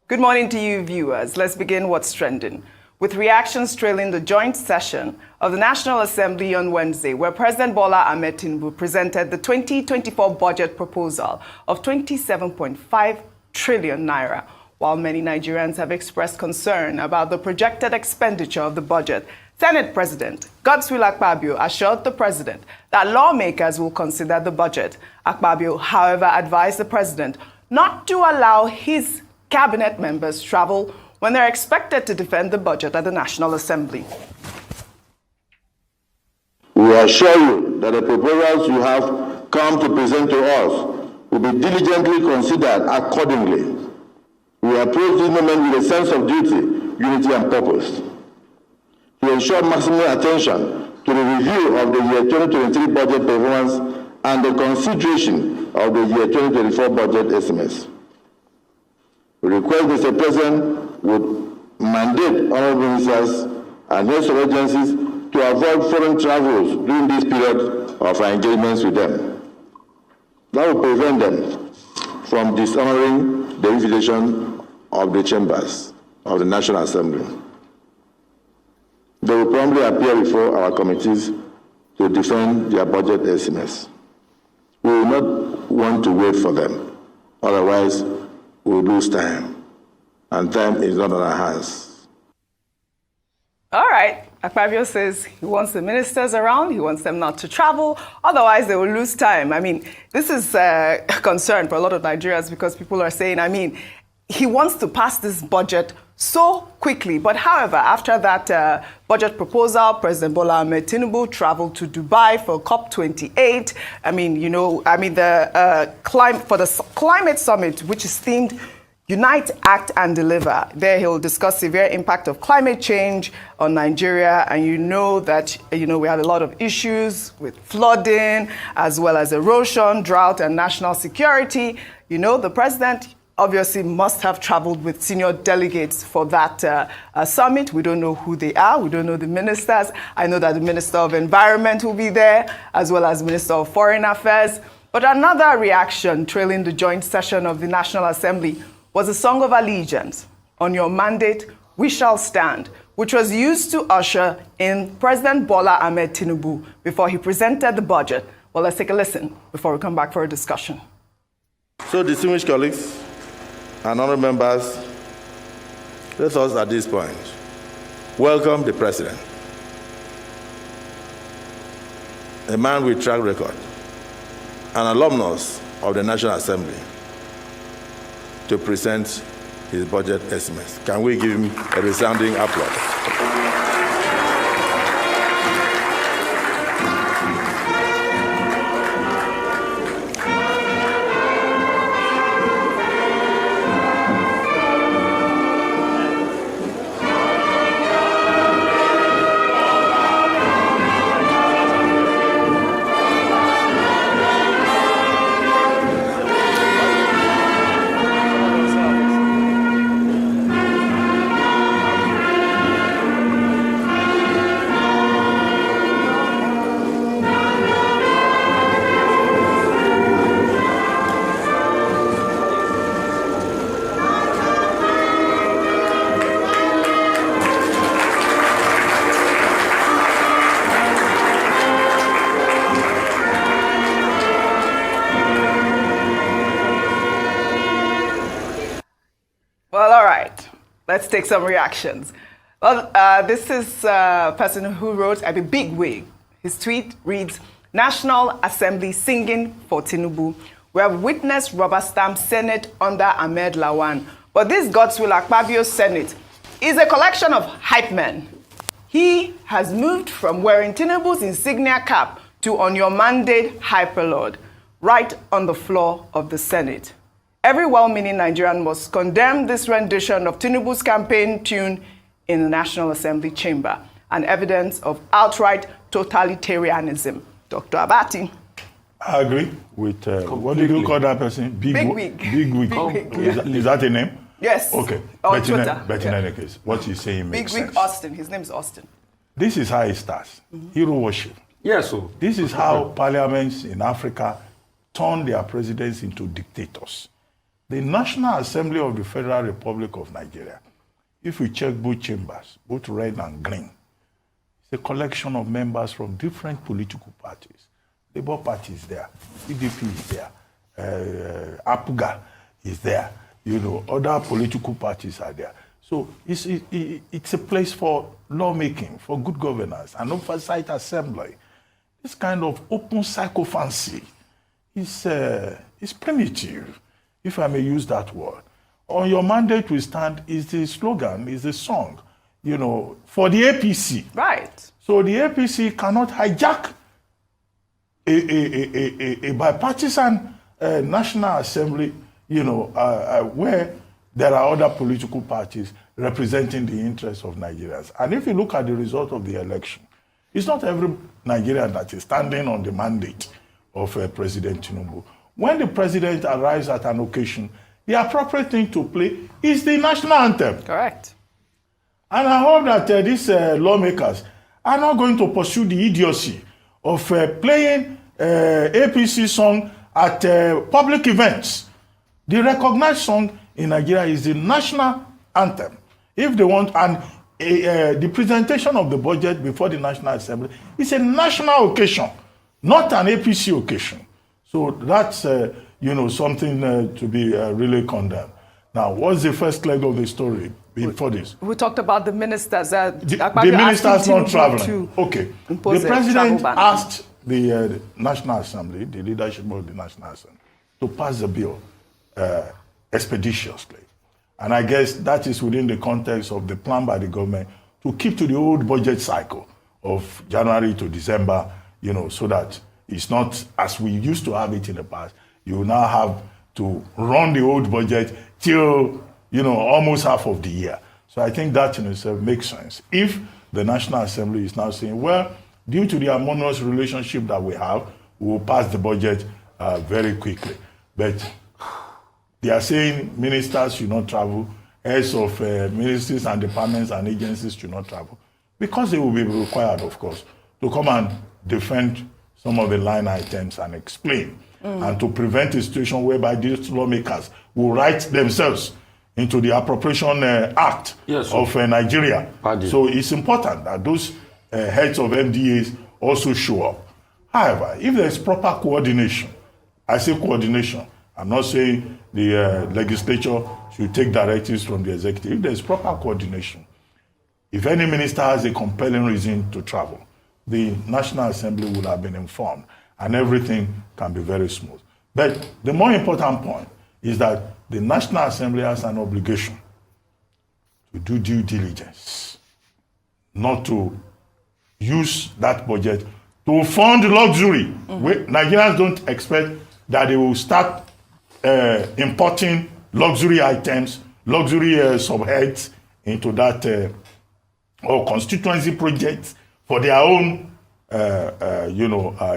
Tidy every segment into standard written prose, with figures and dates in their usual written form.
Good morning to you, viewers. Let's begin what's trending, with reactions trailing the joint session of the National Assembly on Wednesday, where President Bola Ahmed Tinubu presented the 2024 budget proposal of 27.5 trillion naira. While many Nigerians have expressed concern about the projected expenditure of the budget, Senate President Godswill Akpabio assured the president that lawmakers will consider the budget. Akpabio, however, advised the president not to allow his cabinet members travel when they're expected to defend the budget at the National Assembly. We assure you that the proposals you have come to present to us will be diligently considered accordingly. We approach this moment with a sense of duty, unity, and purpose to ensure maximum attention to the review of the year 2023 budget performance and the consideration of the year 2024 budget estimates. We request Mr. President would mandate honorable ministers and heads of agencies to avoid foreign travels during this period of our engagements with them. That will prevent them from dishonoring the invitation of the chambers of the National Assembly. They will promptly appear before our committees to defend their budget estimates. We will not want to wait for them, otherwise we'll lose time, and time is not on our hands. All right. Akpabio says he wants the ministers around, he wants them not to travel, otherwise they will lose time. I mean, this is a concern for a lot of Nigerians because people are saying, he wants to pass this budget so quickly. But however, after that budget proposal, President Bola Ahmed Tinubu traveled to Dubai for COP28. For the climate summit, which is themed Unite, Act and Deliver. There he'll discuss severe impact of climate change on Nigeria. And you know that, we had a lot of issues with flooding, as well as erosion, drought, and national security. The president obviously must have traveled with senior delegates for that summit. We don't know who they are. We don't know the ministers. I know that the Minister of Environment will be there, as well as Minister of Foreign Affairs. But another reaction trailing the joint session of the National Assembly was a song of allegiance, "On Your Mandate, We Shall Stand," which was used to usher in President Bola Ahmed Tinubu before he presented the budget. Well, let's take a listen before we come back for a discussion. So, distinguished colleagues and honorable members, let us at this point welcome the President, a man with track record, an alumnus of the National Assembly, to present his budget estimates. Can we give him a resounding applause? Well, all right. Let's take some reactions. Well, this is a person who wrote a big wig. His tweet reads, "National Assembly singing for Tinubu. We have witnessed rubber stamp Senate under Ahmed Lawan. But this Godswill Akpabio Senate is a collection of hype men. He has moved from wearing Tinubu's insignia cap to on your mandate hyperlord, right on the floor of the Senate. Every well-meaning Nigerian must condemn this rendition of Tinubu's campaign tune in the National Assembly chamber, an evidence of outright totalitarianism." Dr. Abati. I agree with, what do you call that person? Big wig. Big wig. Is that a name? Yes. Okay. On Twitter. But in any case, what he's saying Big makes wig sense. Austin. His name is Austin. This is how it starts. Hero worship. Yes, sir. This is how parliaments in Africa turn their presidents into dictators. The National Assembly of the Federal Republic of Nigeria, if you check both chambers, both red and green, it's a collection of members from different political parties. Labour Party is there, PDP is there, APGA is there, other political parties are there. So it's a place for lawmaking, for good governance, an oversight assembly. This kind of open sycophancy is primitive, if I may use that word. On your mandate we stand is the slogan, is the song, for the APC. Right. So the APC cannot hijack a bipartisan National Assembly, where there are other political parties representing the interests of Nigerians. And if you look at the result of the election, it's not every Nigerian that is standing on the mandate of President Tinubu. When the president arrives at an occasion, the appropriate thing to play is the national anthem. Correct. And I hope that these lawmakers are not going to pursue the idiocy of playing APC song at public events. The recognized song in Nigeria is the national anthem. If they want, and the presentation of the budget before the National Assembly is a national occasion, not an APC occasion. So that's something to be really condemned. Now, what's the first leg of the story before this? We talked about the ministers. The ministers not traveling. Okay. The president asked the National Assembly, the leadership of the National Assembly, to pass the bill expeditiously. And I guess that is within the context of the plan by the government to keep to the old budget cycle of January to December, so that it's not as we used to have it in the past. You now have to run the old budget till, almost half of the year. So I think that in itself makes sense. If the National Assembly is now saying, well, due to the harmonious relationship that we have, we will pass the budget very quickly. But they are saying ministers should not travel, heads of ministries and departments and agencies should not travel, because they will be required, of course, to come and defend some of the line items and explain, and to prevent a situation whereby these lawmakers will write themselves into the Appropriation Act of Nigeria. So it's important that those heads of MDAs also show up. However, if there's proper coordination, I say coordination, I'm not saying the legislature should take directives from the executive. If there's proper coordination, if any minister has a compelling reason to travel, the National Assembly would have been informed, and everything can be very smooth. But the more important point is that the National Assembly has an obligation to do due diligence, not to use that budget to fund luxury. Nigerians don't expect that they will start importing luxury items, luxury subheads into that or constituency projects for their own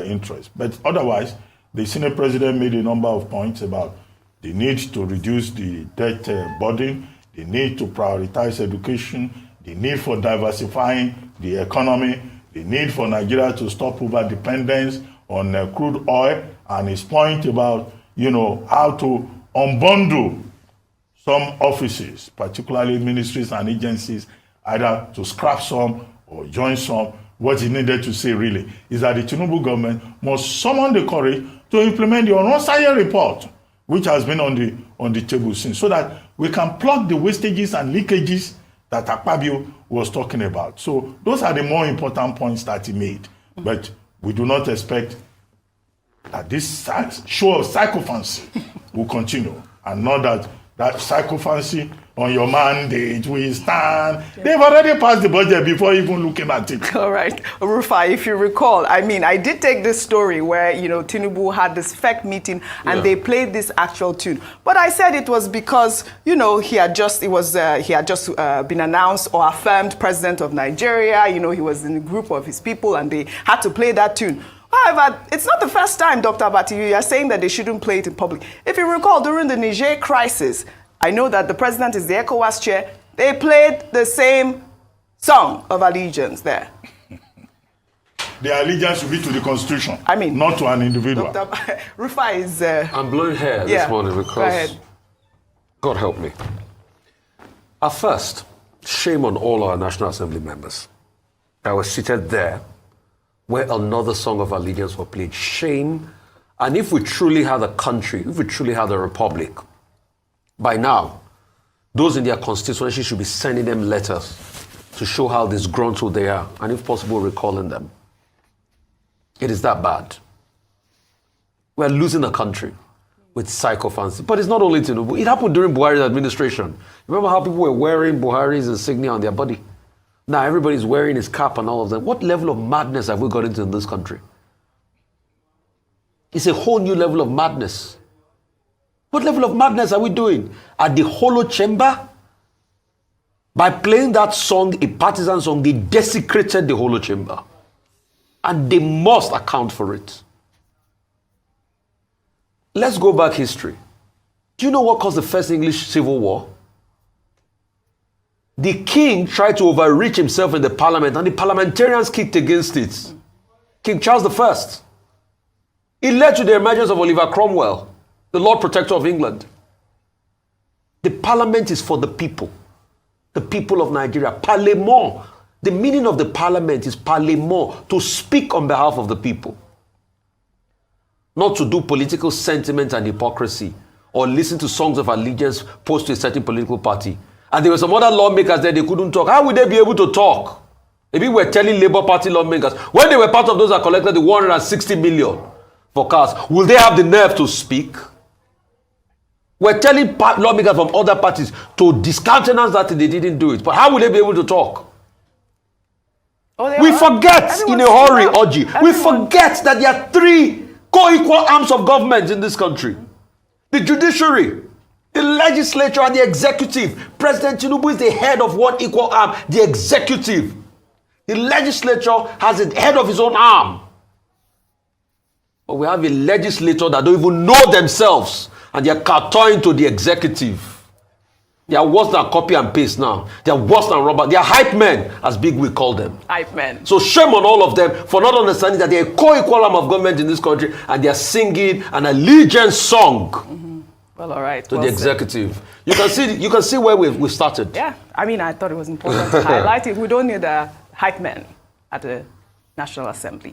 interest. But otherwise, the Senate President made a number of points about the need to reduce the debt burden, the need to prioritize education, the need for diversifying the economy, the need for Nigeria to stop over-dependence on crude oil, and his point about how to unbundle some offices, particularly ministries and agencies, either to scrap some or join some. What he needed to say really is that the Tinubu government must summon the courage to implement the Onosanye report, which has been on the table since, so that we can plug the wastages and leakages that Akpabio was talking about. So those are the more important points that he made. But we do not expect that this show of sycophancy will continue, and not that sycophancy on your mandate will stand. They've already passed the budget before even looking at it. All right. Rufai, if you recall, I did take this story where, Tinubu had this FEC meeting and they played this actual tune. But I said it was because, he had just been announced or affirmed president of Nigeria. He was in a group of his people and they had to play that tune. However, it's not the first time, Dr. Abati, you are saying that they shouldn't play it in public. If you recall, during the Niger crisis, I know that the president is the ECOWAS chair. They played the same song of allegiance there. The allegiance will be to the Constitution, not to an individual. Dr. Rufai is... I'm blowing hair this morning because God help me. At first, shame on all our National Assembly members that were seated there where another song of allegiance was played. Shame. And if we truly had a country, if we truly had a republic, by now, those in their constituency should be sending them letters to show how disgruntled they are, and if possible, recalling them. It is that bad. We're losing a country with psychophancy. But it's not only Tinubu. It happened during Buhari's administration. Remember how people were wearing Buhari's insignia on their body? Now everybody's wearing his cap and all of that. What level of madness have we got into in this country? It's a whole new level of madness. What level of madness are we doing? At the hollow chamber? By playing that song, a partisan song, they desecrated the hollow chamber. And they must account for it. Let's go back history. Do you know what caused the first English Civil War? The king tried to overreach himself in the parliament and the parliamentarians kicked against it. King Charles I. It led to the emergence of Oliver Cromwell, the Lord Protector of England. The parliament is for the people of Nigeria. Parlement. The meaning of the parliament is parlement, to speak on behalf of the people. Not to do political sentiment and hypocrisy or listen to songs of allegiance posed to a certain political party. And there were some other lawmakers there, they couldn't talk. How would they be able to talk? Maybe we're telling Labour Party lawmakers, when they were part of those that collected the 160 million for cars, will they have the nerve to speak? We're telling lawmakers from other parties to discountenance that they didn't do it. But how will they be able to talk? We forget in a hurry, Oji. We forget that there are three co-equal arms of government in this country. The judiciary, the legislature, and the executive. President Tinubu is the head of one equal arm, the executive. The legislature has a head of his own arm. But we have a legislature that don't even know themselves, and they are kowtowing to the executive. They are worse than copy and paste now. They are worse than rubber. They are hype men, as Big Wig called them. Hype men. So shame on all of them for not understanding that they are a co-equal arm of government in this country, and they are singing an allegiance song. Mm-hmm. Well, all right. To the executive. You can see where we started. Yeah. I mean, I thought it was important to highlight it. We don't need a hype man at the National Assembly.